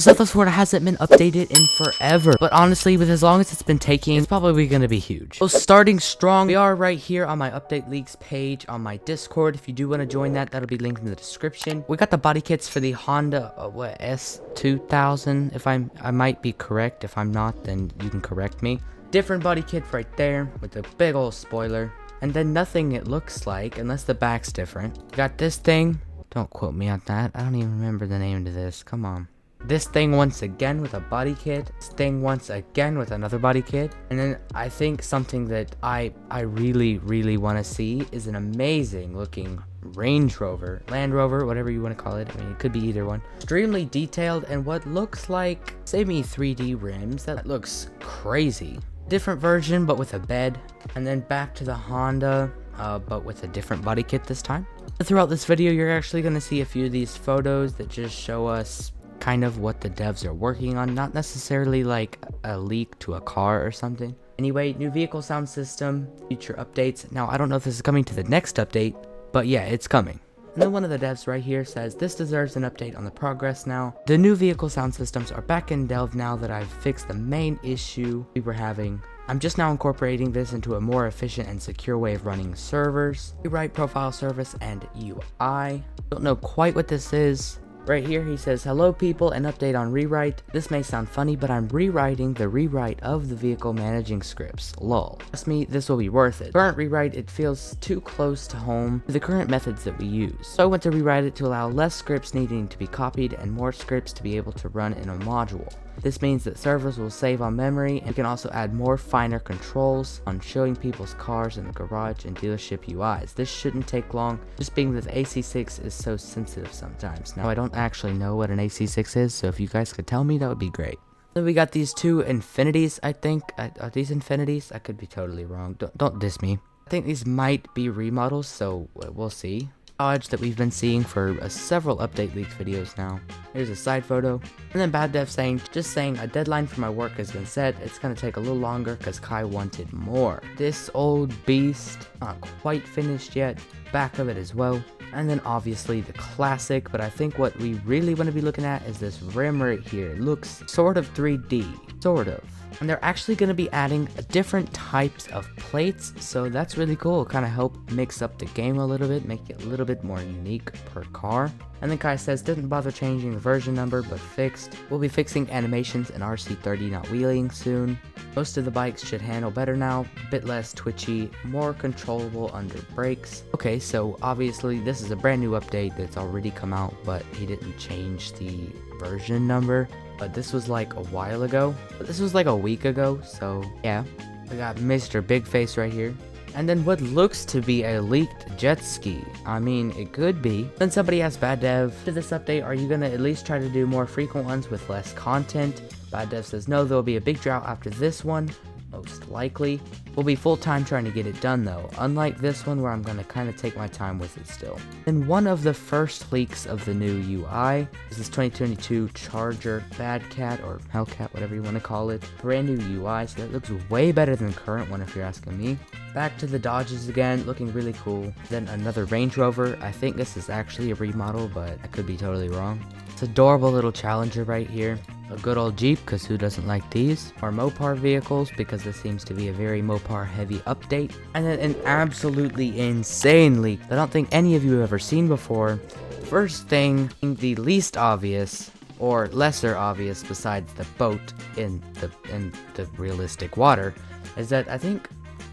Southwest hasn't been updated in forever, but honestly, with as long as it's been taking, it's probably gonna be huge. So starting strong, we are right here on my update leaks page on my Discord. If you do want to join that, that'll be linked in the description. We got the body kits for the Honda S2000. If I might be correct. If I'm not, then you can correct me. Different body kit right there with a big old spoiler, and then nothing it looks like unless the back's different. Got this thing. Don't quote me on that. I don't even remember the name to this. Come on. This thing once again with a body kit, this thing once again with another body kit, and then I think something that I really want to see is an amazing looking Range Rover, Land Rover, whatever you want to call it. I mean, it could be either one. Extremely detailed and what looks like semi 3D rims. That looks crazy. Different version, but with a bed, and then back to the Honda, but with a different body kit this time. Throughout this video, you're actually going to see a few of these photos that just show us kind of what the devs are working on, not necessarily like a leak to a car or something. Anyway, new vehicle sound system, future updates. Now, I don't know if this is coming to the next update, but yeah, it's coming. And then one of the devs right here says, this deserves an update on the progress now. The new vehicle sound systems are back in dev now that I've fixed the main issue we were having. I'm just now incorporating this into a more efficient and secure way of running servers. Rewrite profile service and UI. Don't know quite what this is. Right here he says, hello people, an update on rewrite. This may sound funny, but I'm rewriting the rewrite of the vehicle managing scripts. Lol. Trust me, this will be worth it. Current rewrite, it feels too close to home to the current methods that we use. So I went to rewrite it to allow less scripts needing to be copied and more scripts to be able to run in a module. This means that servers will save on memory, and we can also add more finer controls on showing people's cars in the garage and dealership UIs. This shouldn't take long, just being that the AC6 is so sensitive sometimes. Now, I don't actually know what an AC6 is, so if you guys could tell me, that would be great. Then we got these two Infinities, I think. Are these Infinities? I could be totally wrong. Don't diss me. I think these might be remodels, so we'll see. Dodge that we've been seeing for several update leaks videos now. Here's a side photo, and then Bad Dev saying, just saying a deadline for my work has been set. It's gonna take a little longer because Kai wanted more. This old beast, not quite finished yet. Back of it as well. And then obviously the classic, but I think what we really want to be looking at is this rim right here. It looks sort of 3D, sort of. And they're actually going to be adding different types of plates, so that's really cool. Kind of help mix up the game a little bit, make it a little bit more unique per car. And then Kai says, didn't bother changing the version number, but fixed. We'll be fixing animations in RC30 not wheeling soon. Most of the bikes should handle better now, a bit less twitchy, more controllable under brakes. Okay, so obviously this is a brand new update that's already come out, but he didn't change the version number. But this was like a while ago. But this was like a week ago, so yeah. We got Mr. Big Face right here. And then what looks to be a leaked jet ski. I mean, it could be. Then somebody asked Bad Dev, to this update, are you going to at least try to do more frequent ones with less content? Bad Dev says, no, there'll be a big drought after this one. Most likely. We'll be full-time trying to get it done though, unlike this one where I'm going to kind of take my time with it still. And one of the first leaks of the new UI is this 2022 Charger Bad Cat or Hellcat, whatever you want to call it. Brand new UI, so that looks way better than the current one if you're asking me. Back to the Dodges again, looking really cool. Then another Range Rover. I think this is actually a remodel, but I could be totally wrong. It's adorable little Challenger right here. A good old Jeep, because who doesn't like these? Or Mopar vehicles, because this seems to be a very Mopar heavy update. And then an absolutely insane leak that I don't think any of you have ever seen before. First thing, the least obvious, or lesser obvious besides the boat in the realistic water, is that I think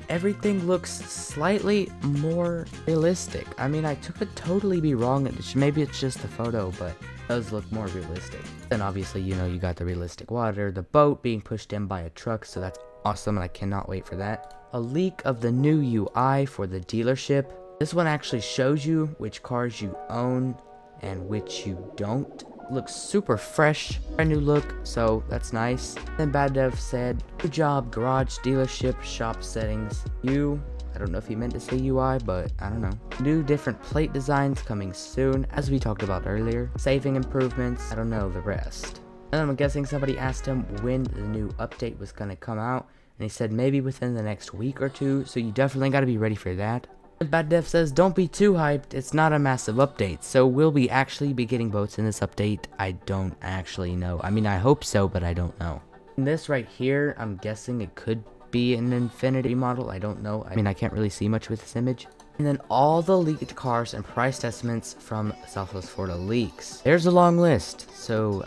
everything looks slightly more realistic. I mean, I could totally be wrong. Maybe it's just the photo, but it does look more realistic. Then obviously, you know, you got the realistic water, the boat being pushed in by a truck, so that's awesome, and I cannot wait for that. A leak of the new UI for the dealership. This one actually shows you which cars you own and which you don't. Looks super fresh, brand new look, so that's nice. Then Bad Dev said, good job, garage, dealership, shop settings. I don't know if he meant to say UI, but I don't know. New different plate designs coming soon, as we talked about earlier. Saving improvements, I don't know the rest. And I'm guessing somebody asked him when the new update was going to come out, and he said maybe within the next week or two, so you definitely got to be ready for that. Bad Dev says, don't be too hyped, it's not a massive update. So will we actually be getting boats in this update? I don't actually know. I mean, I hope so, but I don't know. And this right here, I'm guessing it could be an Infinity model. I don't know. I mean, I can't really see much with this image. And then all the leaked cars and price estimates from Southwest Florida leaks. There's a long list. So,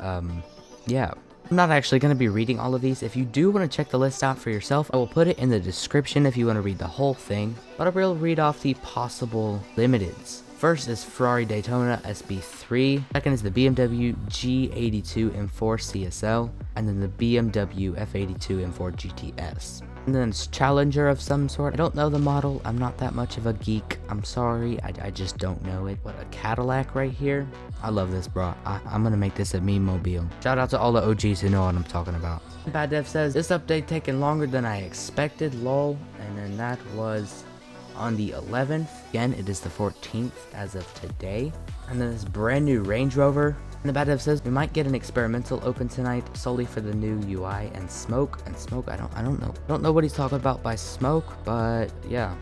yeah. I'm not actually going to be reading all of these. If you do want to check the list out for yourself, I will put it in the description if you want to read the whole thing. But I will read off the possible limiteds. First is Ferrari Daytona SP3. Second is the BMW G82 M4 CSL. And then the BMW F82 M4 GTS. And then it's Challenger of some sort. I don't know the model. I'm not that much of a geek. I'm sorry. I just don't know it. What, a Cadillac right here? I love this, bro. I'm gonna make this a meme mobile. Shout out to all the OGs who know what I'm talking about. Bad Dev says, this update taking longer than I expected, lol. And then that was on the 11th. Again, it is the 14th as of today. And then this brand new Range Rover. And the Bad Dev says we might get an experimental open tonight solely for the new UI and smoke. And smoke, I don't know. I don't know what he's talking about by smoke, but yeah.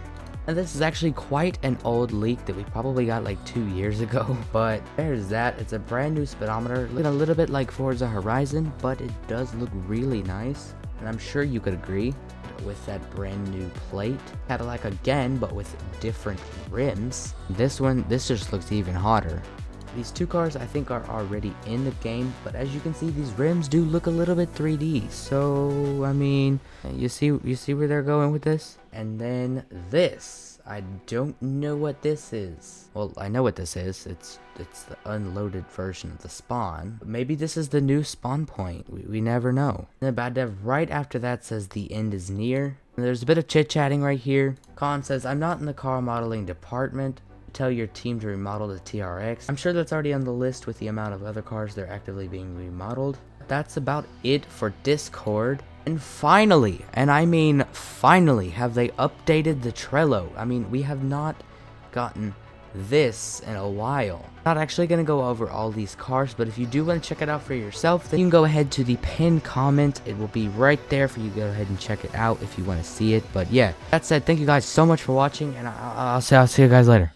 And this is actually quite an old leak that we probably got like 2 years ago. But there's that. It's a brand new speedometer. Looking a little bit like Forza Horizon, but it does look really nice. And I'm sure you could agree with that brand new plate. Cadillac again, but with different rims. This just looks even hotter. These two cars I think are already in the game, but as you can see, these rims do look a little bit 3D. So, I mean, you see where they're going with this? And then this, I don't know what this is. Well, I know what this is. It's the unloaded version of the spawn. But maybe this is the new spawn point. We never know. And the Bad Dev right after that says the end is near. And there's a bit of chit-chatting right here. Colin says, I'm not in the car modeling department. Tell your team to remodel the TRX. I'm sure that's already on the list with the amount of other cars that are actively being remodeled. That's about it for Discord. And finally, and I mean finally, have they updated the Trello. I mean, we have not gotten this in a while. Not actually going to go over all these cars, but if you do want to check it out for yourself, then you can go ahead to the pinned comment. It will be right there for you to go ahead and check it out if you want to see it. But yeah, that said, thank you guys so much for watching, and I'll see you guys later.